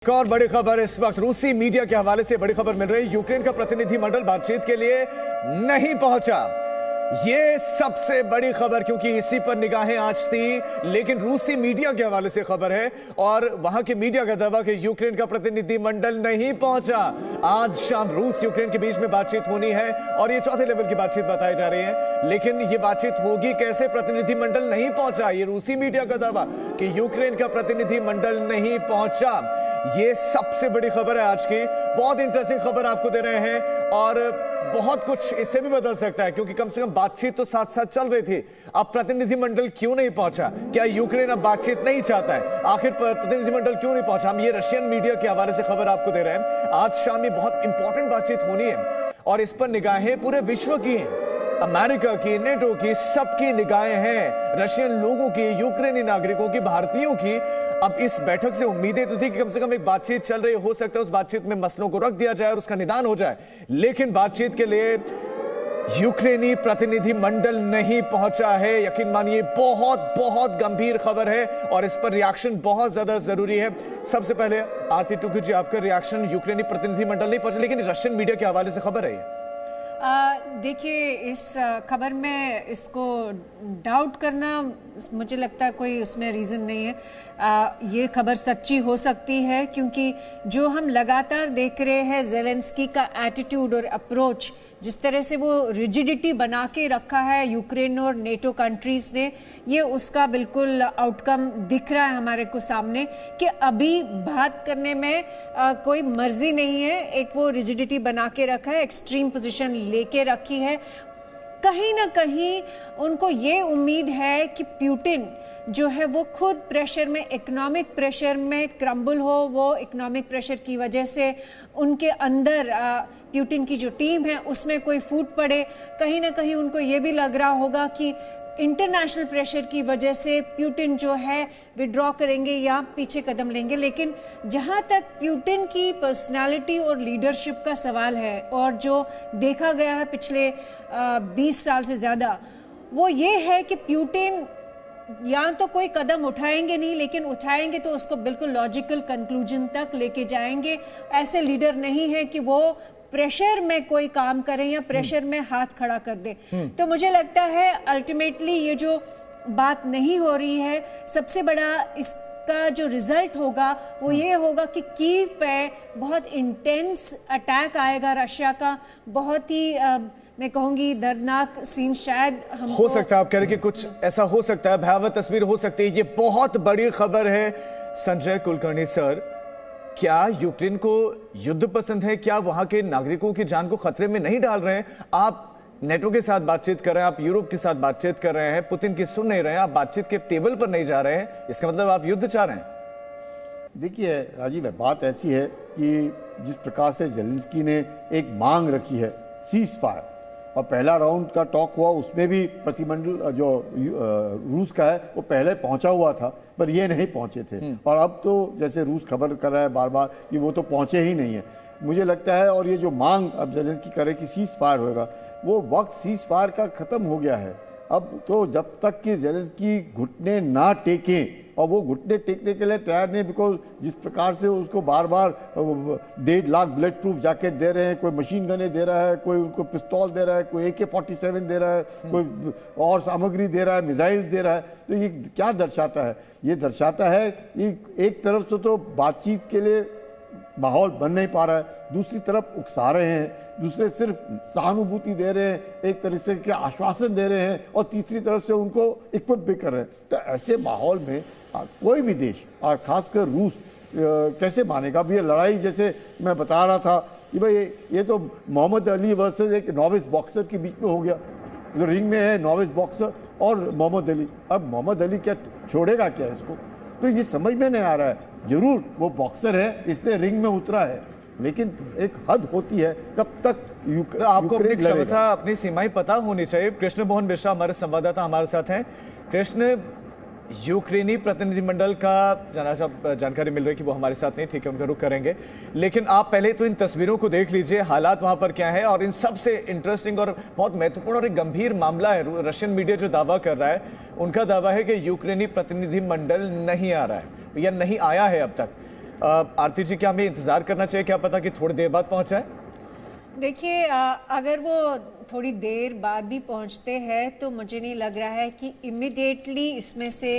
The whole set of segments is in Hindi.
एक और बड़ी खबर इस वक्त रूसी मीडिया के हवाले से बड़ी खबर मिल रही है। यूक्रेन का प्रतिनिधिमंडल बातचीत के लिए नहीं पहुंचा। ये सबसे बड़ी खबर, क्योंकि इसी पर निगाहें आज थी, लेकिन रूसी मीडिया के हवाले से खबर है और वहां के मीडिया का दावा कि यूक्रेन का प्रतिनिधिमंडल नहीं पहुंचा। आज शाम रूस यूक्रेन के बीच में बातचीत होनी है और ये चौथे लेवल की बातचीत बताई जा रही है, लेकिन ये बातचीत होगी कैसे? प्रतिनिधिमंडल नहीं पहुंचा, ये रूसी मीडिया का दावा कि यूक्रेन का प्रतिनिधिमंडल नहीं पहुंचा। ये सबसे बड़ी खबर है आज की। बहुत इंटरेस्टिंग खबर आपको दे रहे हैं और बहुत कुछ इससे भी बदल सकता है, क्योंकि कम से कम बातचीत तो साथ साथ चल रही थी। अब प्रतिनिधिमंडल क्यों नहीं पहुंचा? क्या यूक्रेन अब बातचीत नहीं चाहता है? आखिर प्रतिनिधिमंडल क्यों नहीं पहुंचा? हम ये रशियन मीडिया के हवाले से खबर आपको दे रहे हैं। आज शाम में बहुत इंपॉर्टेंट बातचीत होनी है और इस पर निगाहें पूरे विश्व की हैं। अमेरिका की, नेटो की, सबकी निगाहें हैं। रशियन लोगों की, यूक्रेनी नागरिकों की, भारतीयों की। अब इस बैठक से उम्मीदें तो थी कि कम से कम एक बातचीत चल रही, हो सकता है उस बातचीत में मसलों को रख दिया जाए और उसका निदान हो जाए, लेकिन बातचीत के लिए यूक्रेनी प्रतिनिधिमंडल नहीं पहुंचा है। यकीन मानिए बहुत बहुत गंभीर खबर है और इस पर रिएक्शन बहुत ज्यादा जरूरी है। सबसे पहले आरती टुकी जी, आपका रिएक्शन। यूक्रेनी प्रतिनिधिमंडल नहीं पहुंचा, लेकिन रशियन मीडिया के हवाले से खबर है। देखिए, इस खबर में इसको डाउट करना मुझे लगता है कोई उसमें रीज़न नहीं है। ये खबर सच्ची हो सकती है क्योंकि जो हम लगातार देख रहे हैं ज़ेलेंस्की का एटीट्यूड और अप्रोच, जिस तरह से वो रिजिडिटी बना के रखा है यूक्रेन और नेटो कंट्रीज़ ने, ये उसका बिल्कुल आउटकम दिख रहा है हमारे को सामने कि अभी बात करने में कोई मर्जी नहीं है। एक वो रिजिडिटी बना के रखा है, एक्सट्रीम पोजीशन लेके रखी है। कहीं ना कहीं उनको ये उम्मीद है कि पुतिन जो है वो खुद प्रेशर में, इकोनॉमिक प्रेशर में क्रम्बल हो। वो इकोनॉमिक प्रेशर की वजह से उनके अंदर पुतिन की जो टीम है उसमें कोई फूट पड़े। कहीं ना कहीं उनको ये भी लग रहा होगा कि इंटरनेशनल प्रेशर की वजह से पुतिन जो है विड्रॉ करेंगे या पीछे कदम लेंगे। लेकिन जहाँ तक पुतिन की पर्सनालिटी और लीडरशिप का सवाल है और जो देखा गया है पिछले 20 साल से ज़्यादा, वो ये है कि पुतिन या तो कोई कदम उठाएंगे नहीं, लेकिन उठाएंगे तो उसको बिल्कुल लॉजिकल कंक्लूजन तक लेके जाएंगे। ऐसे लीडर नहीं है कि वो प्रेशर में कोई काम करें या प्रेशर में हाथ खड़ा कर दे। तो मुझे लगता है अल्टीमेटली ये जो बात नहीं हो रही है, सबसे बड़ा इसका जो रिजल्ट होगा वो ये होगा कि कीव पे बहुत इंटेंस अटैक आएगा रशिया का। बहुत ही मैं कहूंगी दर्दनाक सीन शायद हो सकता है। आप कह रहे कि कुछ ऐसा हो सकता है, भयावह तस्वीर हो सकती है। ये बहुत बड़ी खबर है। संजय कुलकर्णी सर, क्या यूक्रेन को युद्ध पसंद है? क्या वहां के नागरिकों की जान को खतरे में नहीं डाल रहे हैं? आप नेटो के साथ बातचीत कर रहे हैं, आप यूरोप के साथ बातचीत कर रहे हैं, पुतिन की सुन नहीं रहे हैं, आप बातचीत के टेबल पर नहीं जा रहे हैं, इसका मतलब आप युद्ध चाह रहे हैं? देखिए राजीव, बात ऐसी है कि जिस प्रकार से ज़ेलेंस्की ने एक मांग रखी है सीज फायर, और पहला राउंड का टॉक हुआ, उसमें भी प्रतिनिधिमंडल जो रूस का है वो पहले पहुंचा हुआ था, पर ये नहीं पहुंचे थे। और अब तो जैसे रूस खबर कर रहा है बार बार कि वो तो पहुंचे ही नहीं है, मुझे लगता है। और ये जो मांग अब ज़ेलेंस्की करे कि सीज फायर होगा, वो वक्त सीज फायर का ख़त्म हो गया है। अब तो जब तक कि ज़ेलेंस्की घुटने ना टेकें, और वो घुटने टेकने के लिए तैयार नहीं, बिकॉज जिस प्रकार से उसको बार बार 1.5 लाख बुलेट प्रूफ जैकेट दे रहे हैं, कोई मशीन गनें दे रहा है, कोई उनको पिस्तौल दे रहा है, कोई AK-47 दे रहा है, कोई और सामग्री दे रहा है, मिसाइल दे रहा है। तो ये क्या दर्शाता है? ये दर्शाता है कि एक तरफ से तो बातचीत के लिए माहौल बन नहीं पा रहा है, दूसरी तरफ उकसा रहे हैं, दूसरे सिर्फ सहानुभूति दे रहे हैं, एक तरीके के आश्वासन दे रहे हैं, और तीसरी तरफ से उनको इक्विप भी कर रहे हैं। तो ऐसे माहौल में कोई भी देश, और खासकर रूस, कैसे मानेगा? अब ये लड़ाई, जैसे मैं बता रहा था कि भाई ये तो मोहम्मद अली वर्सेस एक नॉविस बॉक्सर के बीच में हो गया। जो रिंग में है नॉविस बॉक्सर और मोहम्मद अली, अब मोहम्मद अली क्या छोड़ेगा क्या इसको? तो ये समझ में नहीं आ रहा है। जरूर वो बॉक्सर है, इसने रिंग में उतरा है, लेकिन एक हद होती है कब तक आपको अपनी क्षमता, अपनी सीमाएं पता होनी चाहिए। कृष्ण मोहन मिश्रा हमारे संवाददाता हमारे साथ हैं। कृष्ण, यूक्रेनी प्रतिनिधिमंडल का जानकारी मिल रही है कि वो हमारे साथ नहीं, ठीक है, उनका रुख करेंगे, लेकिन आप पहले तो इन तस्वीरों को देख लीजिए, हालात वहां पर क्या है। और इन सबसे इंटरेस्टिंग और बहुत महत्वपूर्ण और एक गंभीर मामला है, रशियन मीडिया जो दावा कर रहा है, उनका दावा है कि यूक्रेनी प्रतिनिधिमंडल नहीं आ रहा है या नहीं आया है अब तक। आरती जी, क्या हमें इंतजार करना चाहिए, क्या पता कि थोड़ी देर बाद पहुंच जाए? देखिए, अगर वो थोड़ी देर बाद भी पहुंचते हैं तो मुझे नहीं लग रहा है कि इमिडिएटली इसमें से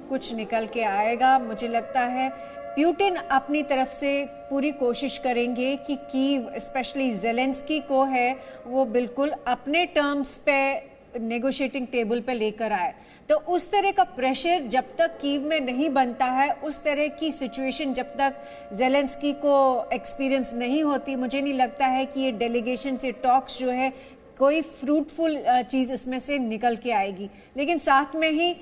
कुछ निकल के आएगा। मुझे लगता है प्यूटिन अपनी तरफ से पूरी कोशिश करेंगे कि कीव, स्पेशली ज़ेलेंस्की को है, वो बिल्कुल अपने टर्म्स पे नेगोशिएटिंग टेबल पे लेकर आए। तो उस तरह का प्रेशर जब तक कीव में नहीं बनता है, उस तरह की सिचुएशन जब तक ज़ेलेंस्की को एक्सपीरियंस नहीं होती, मुझे नहीं लगता है कि ये डेलीगेशन से टॉक्स जो है कोई फ्रूटफुल चीज़ इसमें से निकल के आएगी। लेकिन साथ में ही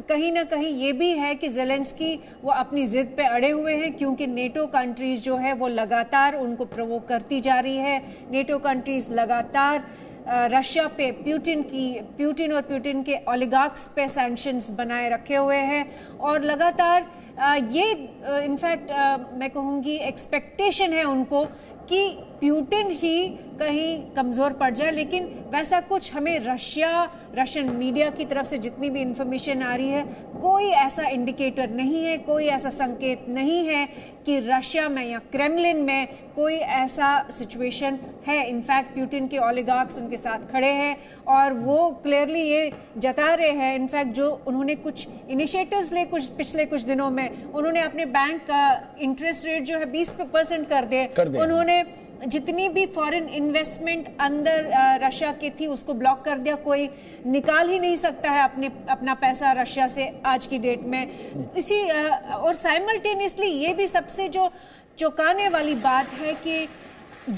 कहीं ना कहीं ये भी है कि ज़ेलेंस्की वो अपनी ज़िद पे अड़े हुए हैं, क्योंकि नेटो कंट्रीज़ जो है वो लगातार उनको प्रोवोक करती जा रही है। नेटो कंट्रीज़ लगातार रशिया पे प्यूटिन और प्यूटिन के ओलिगार्क्स पे सैंक्शंस बनाए रखे हुए हैं, और लगातार ये इनफैक्ट मैं कहूँगी एक्सपेक्टेशन है उनको कि प्यूटिन ही कहीं कमज़ोर पड़ जाए। लेकिन वैसा कुछ हमें रशियन मीडिया की तरफ से जितनी भी इंफॉर्मेशन आ रही है, कोई ऐसा इंडिकेटर नहीं है, कोई ऐसा संकेत नहीं है कि रशिया में या क्रेमलिन में कोई ऐसा सिचुएशन है। इनफैक्ट प्यूटिन के ओलिगार्क्स उनके साथ खड़े हैं और वो क्लियरली ये जता रहे हैं। इनफैक्ट जो उन्होंने कुछ इनिशिएटिव्स ले पिछले कुछ दिनों में, उन्होंने अपने बैंक का इंटरेस्ट रेट जो है 20% कर दिए। उन्होंने जितनी भी फॉरेन इन्वेस्टमेंट अंदर रशिया की थी उसको ब्लॉक कर दिया। कोई निकाल ही नहीं सकता है अपना पैसा रशिया से आज की डेट में। और साइमल्टेनियसली ये भी सबसे जो चौंकाने वाली बात है कि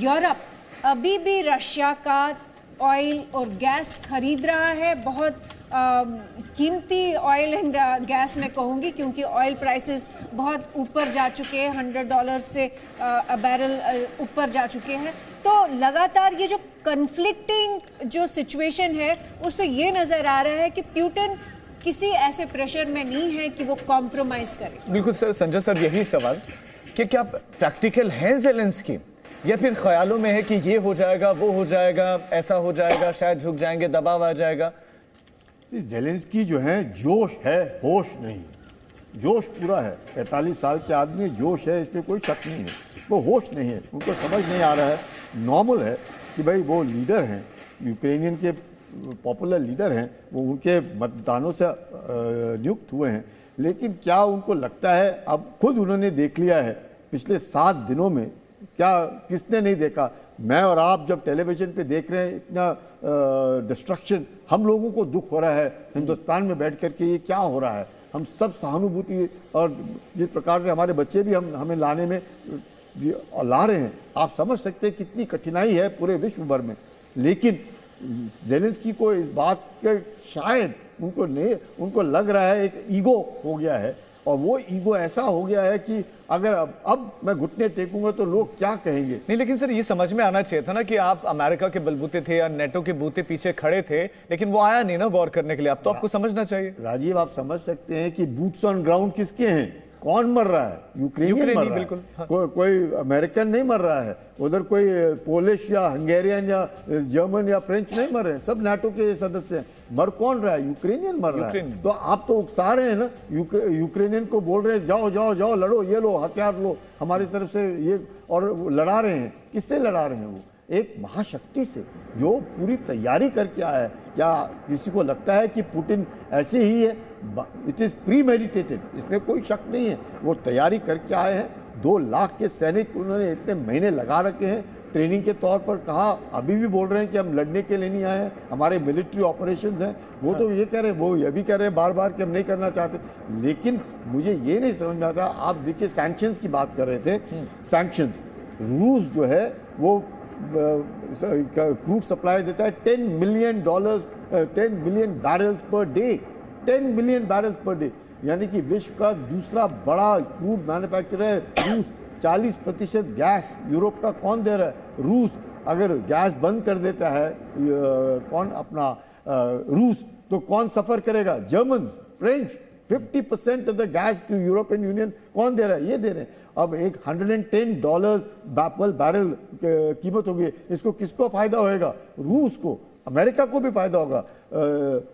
यूरोप अभी भी रशिया का ऑयल और गैस खरीद रहा है, बहुत कीमती ऑयल एंड गैस मैं कहूँगी, क्योंकि ऑयल प्राइसेस बहुत ऊपर जा चुके हैं, $100 से बैरल ऊपर जा चुके हैं। तो लगातार ये जो कन्फ्लिक्टिंग जो सिचुएशन है उससे ये नज़र आ रहा है कि प्यूटिन किसी ऐसे प्रेशर में नहीं है कि वो कॉम्प्रोमाइज़ करे। बिल्कुल सर, संजय सर, यही सवाल कि क्या प्रैक्टिकल हैं ज़ेलेंस्की, या फिर ख्यालों में है कि ये हो जाएगा, वो हो जाएगा, ऐसा हो जाएगा, शायद झुक जाएंगे, दबाव आ जाएगा? ज़ेलेंस्की जो है, जोश है, होश नहीं। जोश पूरा है, 45 साल के आदमी, जोश है, इसमें कोई शक नहीं है। वो होश नहीं है, उनको समझ नहीं आ रहा है। नॉर्मल है कि भाई वो लीडर हैं, यूक्रेनियन के पॉपुलर लीडर हैं, वो उनके मतदानों से नियुक्त हुए हैं। लेकिन क्या उनको लगता है, अब खुद उन्होंने देख लिया है पिछले 7 दिनों में, क्या किसने नहीं देखा? मैं और आप जब टेलीविजन पे देख रहे हैं इतना डिस्ट्रक्शन, हम लोगों को दुख हो रहा है हिंदुस्तान में बैठ कर के, ये क्या हो रहा है? हम सब सहानुभूति और जिस प्रकार से हमारे बच्चे भी हमें लाने में ला रहे हैं, आप समझ सकते हैं कितनी कठिनाई है पूरे विश्व भर में। लेकिन ज़ेलेंस्की को इस बात के शायद उनको लग रहा है एक ईगो हो गया है, और वो ईगो ऐसा हो गया है कि अगर अब मैं घुटने टेकूंगा तो लोग क्या कहेंगे। नहीं, लेकिन सर ये समझ में आना चाहिए था ना कि आप अमेरिका के बलबूते थे या नेटो के बूते पीछे खड़े थे, लेकिन वो आया नहीं ना वॉर करने के लिए। अब तो आपको समझना चाहिए। राजीव, आप समझ सकते हैं कि बूट्स ऑन ग्राउंड किसके हैं? कौन मर रहा है? यूक्रेनियन मर रहा बिल्कुल, है। हाँ। कोई अमेरिकन नहीं मर रहा है उधर, कोई पोलिश या हंगेरियन या जर्मन या फ्रेंच नहीं मर रहे हैं, सब नाटो के सदस्य हैं। मर कौन रहा है? यूक्रेनियन मर रहा है। तो आप तो उकसा रहे हैं ना, यूक्रेनियन को बोल रहे हैं जाओ जाओ जाओ, लड़ो, ये लो हथियार लो हमारी तरफ से, ये, और लड़ा रहे हैं। किससे लड़ा रहे हैं? वो एक महाशक्ति से जो पूरी तैयारी करके आया है। क्या किसी को लगता है कि पुतिन ऐसे ही है? इट इज़ प्री मेडिटेटेड, इसमें कोई शक नहीं है। वो तैयारी करके आए हैं। 2 लाख के सैनिक उन्होंने इतने महीने लगा रखे हैं ट्रेनिंग के तौर पर। कहा अभी भी बोल रहे हैं कि हम लड़ने के लिए नहीं आए हैं, हमारे मिलिट्री ऑपरेशंस हैं। वो तो ये कह रहे हैं, वो ये भी कह रहे हैं बार बार कि हम नहीं करना चाहते। लेकिन मुझे ये नहीं समझ में आता, आप देखिए सैंक्शंस की बात कर रहे थे। सैंक्शंस, रूस जो है वो क्रूड सप्लाई देता है $10 million barrels per day, 10 million barrels per day, यानी कि विश्व का दूसरा बड़ा क्रूड मैन्युफैक्चरर है रूस। 40% गैस यूरोप का कौन दे रहा है? रूस। अगर गैस बंद कर देता है कौन अपना रूस, तो कौन सफ़र करेगा? German, French. 50% of the gas to European Union कौन दे रहा है? ये दे रहे हैं। अब एक $110 बैरल कीमत होगी, इसको किसको फायदा होएगा? रूस को, अमेरिका को भी फायदा होगा,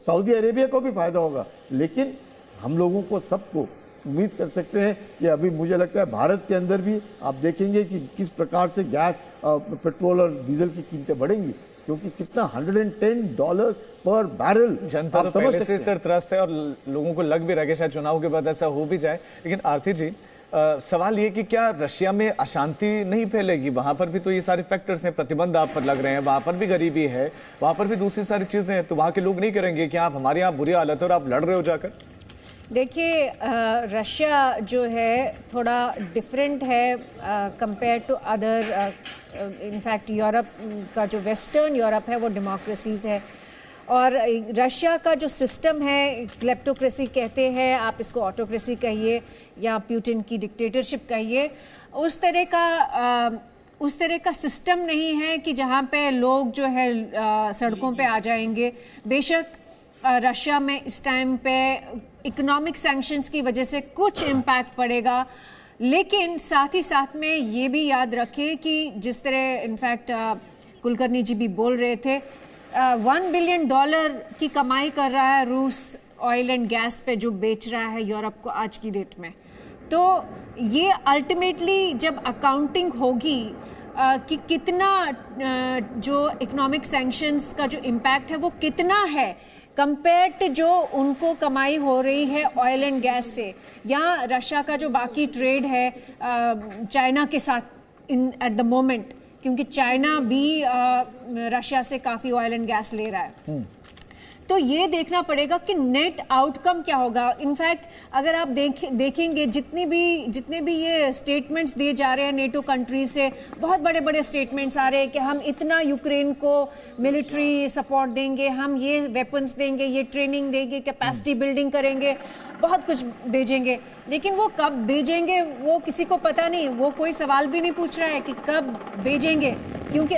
सऊदी अरेबिया को भी फायदा होगा। लेकिन हम लोगों को सबको उम्मीद कर सकते हैं कि अभी मुझे लगता है भारत के अंदर भी आप देखेंगे कि किस प्रकार से गैस, पेट्रोल और डीजल की कीमतें बढ़ेंगी, क्योंकि कितना $110 पर बैरल। जनता तो पहले से सर त्रस्त है और लोगों को लग भी रहा है कि शायद चुनाव के बाद ऐसा हो भी जाए। लेकिन आरती जी, सवाल ये कि क्या रशिया में अशांति नहीं फैलेगी? वहां पर भी तो ये सारे फैक्टर्स हैं, प्रतिबंध आप पर लग रहे हैं, वहां पर भी गरीबी है, वहां पर भी दूसरी सारी चीजें हैं, तो वहां के लोग नहीं करेंगे कि आप हमारे यहाँ बुरी हालत है और आप लड़ रहे हो जाकर? देखिए, रशिया जो है थोड़ा डिफरेंट है compare to other, in fact Europe का जो वेस्टर्न यूरोप है वो डेमोक्रेसीज है, और रशिया का जो सिस्टम है क्लेप्टोक्रेसी कहते हैं, आप इसको ऑटोक्रेसी कहिए या पुतिन की डिक्टेटरशिप कहिए, उस तरह का सिस्टम नहीं है कि जहाँ पे लोग जो है सड़कों पे आ जाएंगे। बेशक रशिया में इस टाइम पे इकोनॉमिक सैंक्शंस की वजह से कुछ इम्पैक्ट पड़ेगा, लेकिन साथ ही साथ में ये भी याद रखें कि जिस तरह इनफैक्ट कुलकर्णी जी भी बोल रहे थे, $1 बिलियन की कमाई कर रहा है रूस ऑयल एंड गैस पे जो बेच रहा है यूरोप को आज की डेट में। तो ये अल्टीमेटली जब अकाउंटिंग होगी कि कितना जो इकोनॉमिक सैंक्शंस का जो इम्पैक्ट है वो कितना है कंपेयर टू जो उनको कमाई हो रही है ऑयल एंड गैस से, या रशिया का जो बाकी ट्रेड है चाइना के साथ एट द मोमेंट, क्योंकि चाइना भी रशिया से काफ़ी ऑयल एंड गैस ले रहा है। तो ये देखना पड़ेगा कि नेट आउटकम क्या होगा। इनफैक्ट अगर आप देखेंगे जितने भी ये स्टेटमेंट्स दिए जा रहे हैं नेटो कंट्री से, बहुत बड़े बड़े स्टेटमेंट्स आ रहे हैं कि हम इतना यूक्रेन को मिलिट्री सपोर्ट देंगे, हम ये वेपन्स देंगे, ये ट्रेनिंग देंगे, कैपेसिटी बिल्डिंग करेंगे, बहुत कुछ भेजेंगे, लेकिन वो कब भेजेंगे वो किसी को पता नहीं। वो कोई सवाल भी नहीं पूछ रहा है कि कब भेजेंगे, क्योंकि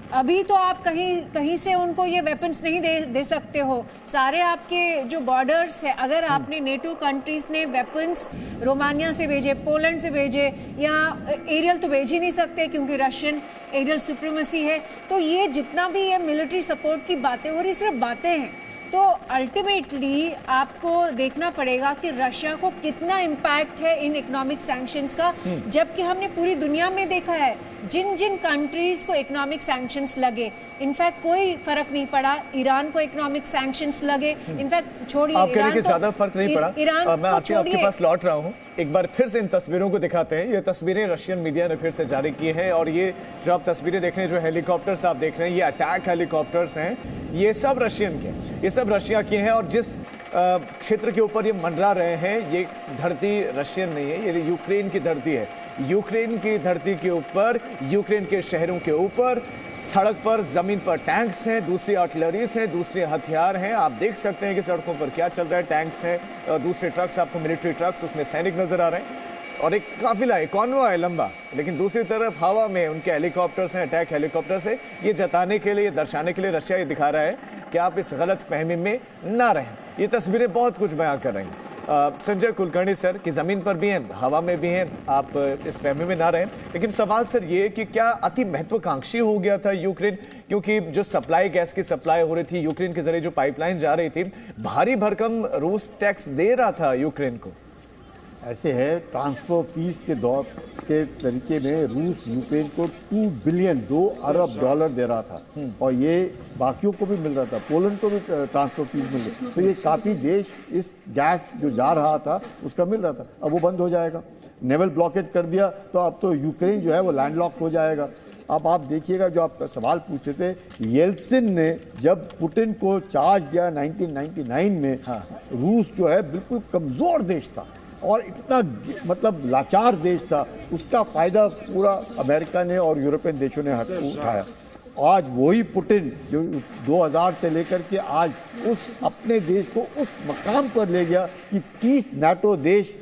अभी तो आप कहीं से उनको ये वेपन्स नहीं दे सकते हो। सारे आपके जो बॉर्डर्स है, अगर आपने नेटो कंट्रीज ने वेपन्स रोमानिया से भेजे, पोलैंड से भेजे, या एरियल तो भेज ही नहीं सकते क्योंकि रशियन एरियल सुप्रीमेसी है, तो ये जितना भी ये मिलिट्री सपोर्ट की बातें हो रही सिर्फ बातें हैं। तो अल्टीमेटली आपको देखना पड़ेगा कि रशिया को कितना इम्पैक्ट है इन इकोनॉमिक सैंक्शंस का, जबकि हमने पूरी दुनिया में देखा है जिन जिन को इकोनॉमिक सैंक्शंस लगे, इनफैक्ट कोई फर्क नहीं पड़ा। ईरान को इकोनॉमिक सैंक्शंस लगे, इनफैक्ट छोड़िए आप कह रहे हैं कि ज्यादा फर्क नहीं पड़ा। मैं आपके पास लौट रहा हूँ, एक बार फिर से इन तस्वीरों को दिखाते हैं। ये तस्वीरें रशियन मीडिया ने फिर से जारी की हैं, और ये जो आप तस्वीरें देख रहे हैं, जो हेलीकॉप्टर्स आप देख रहे हैं, ये अटैक हेलीकॉप्टर्स हैं, ये सब रशियन के, ये सब रशिया के हैं। और जिस क्षेत्र के ऊपर ये मंडरा रहे हैं, ये धरती रशियन नहीं है, ये यूक्रेन की धरती है। यूक्रेन की धरती के ऊपर, यूक्रेन के शहरों के ऊपर, सड़क पर, जमीन पर टैंक्स हैं, दूसरी आर्टिलरीज हैं, दूसरे हथियार हैं। आप देख सकते हैं कि सड़कों पर क्या चल रहा है। टैंक्स हैं, दूसरे ट्रक्स, आपको मिलिट्री ट्रक्स, उसमें सैनिक नजर आ रहे हैं, और एक काफिला है, कॉन्वॉय है लंबा, लेकिन दूसरी तरफ हवा में उनके हेलीकॉप्टर्स हैं, अटैक हेलीकॉप्टर्स है। ये जताने के लिए, ये दर्शाने के लिए रशिया ये दिखा रहा है कि आप इस गलत फहमी में ना रहें। ये तस्वीरें बहुत कुछ बयां कर रही हैं। संजय कुलकर्णी सर की ज़मीन पर भी हैं, हवा में भी हैं, आप इस फहमी में ना रहें। लेकिन सवाल सर ये कि क्या अति महत्वाकांक्षी हो गया था यूक्रेन, क्योंकि जो सप्लाई, गैस की सप्लाई हो रही थी यूक्रेन के जरिए, जो पाइपलाइन जा रही थी, भारी भरकम रूस टैक्स दे रहा था यूक्रेन को। ऐसे है, ट्रांसफर फीस के दौर के तरीके में रूस यूक्रेन को $2 बिलियन $2 दे रहा था, और ये बाकियों को भी मिल रहा था, पोलैंड को भी ट्रांसफर फीस मिल रही। तो ये काफ़ी देश इस गैस जो जा रहा था उसका मिल रहा था। अब वो बंद हो जाएगा, नेवल ब्लॉकेट कर दिया, तो अब तो यूक्रेन जो है वो लैंडलॉक हो जाएगा। अब आप देखिएगा, जो आप सवाल पूछ रहे थे, येल्सिन ने जब पुतिन को चार्ज दिया 1999 में, रूस जो है बिल्कुल कमज़ोर देश था और इतना मतलब लाचार देश था, उसका फ़ायदा पूरा अमेरिका ने और यूरोपियन देशों ने उठाया। आज वही पुतिन जो 2000 से लेकर के आज उस अपने देश को उस मकाम पर ले गया कि 30 नाटो देश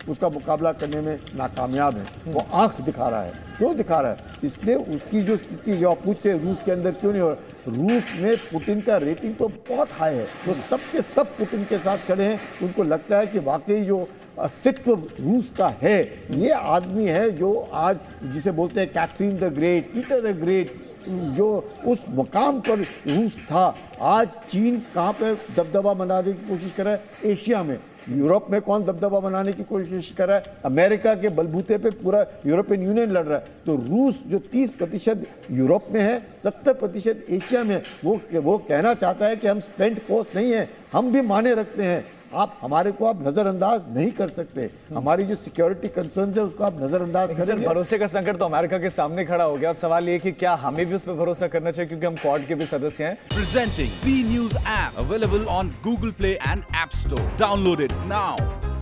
उसका मुकाबला करने में नाकामयाब है। वो आंख दिखा रहा है। क्यों दिखा रहा है? इसलिए उसकी जो स्थिति, जो आप पूछते रूस के अंदर क्यों नहीं हो रहा, रूस में पुतिन का रेटिंग तो बहुत हाई है, तो सब के सब पुतिन के साथ खड़े हैं। उनको लगता है कि वाकई जो अस्तित्व रूस का है, ये आदमी है जो आज जिसे बोलते हैं Catherine the great, Peter the great, जो उस मुकाम पर रूस था। आज चीन कहाँ पे दबदबा बनाने की कोशिश कर रहा है? एशिया में। यूरोप में कौन दबदबा बनाने की कोशिश कर रहा है? अमेरिका के बलबूते पे पूरा यूरोपियन यूनियन लड़ रहा है। तो रूस जो 30% यूरोप में है, 70% एशिया में, वो कहना चाहता है कि हम स्पेंट फोर्स नहीं है, हम भी माने रखते हैं। आप हमारे को आप नजरअंदाज नहीं कर सकते। हमारी जो सिक्योरिटी कंसर्न्स है उसको आप नजरअंदाज करेंगे। भरोसे का संकट तो अमेरिका के सामने खड़ा हो गया और सवाल ये कि क्या हमें भी उस पर भरोसा करना चाहिए, क्योंकि हम क्वाड के भी सदस्य हैं। Presenting B News app available on Google Play and App Store. Download it now.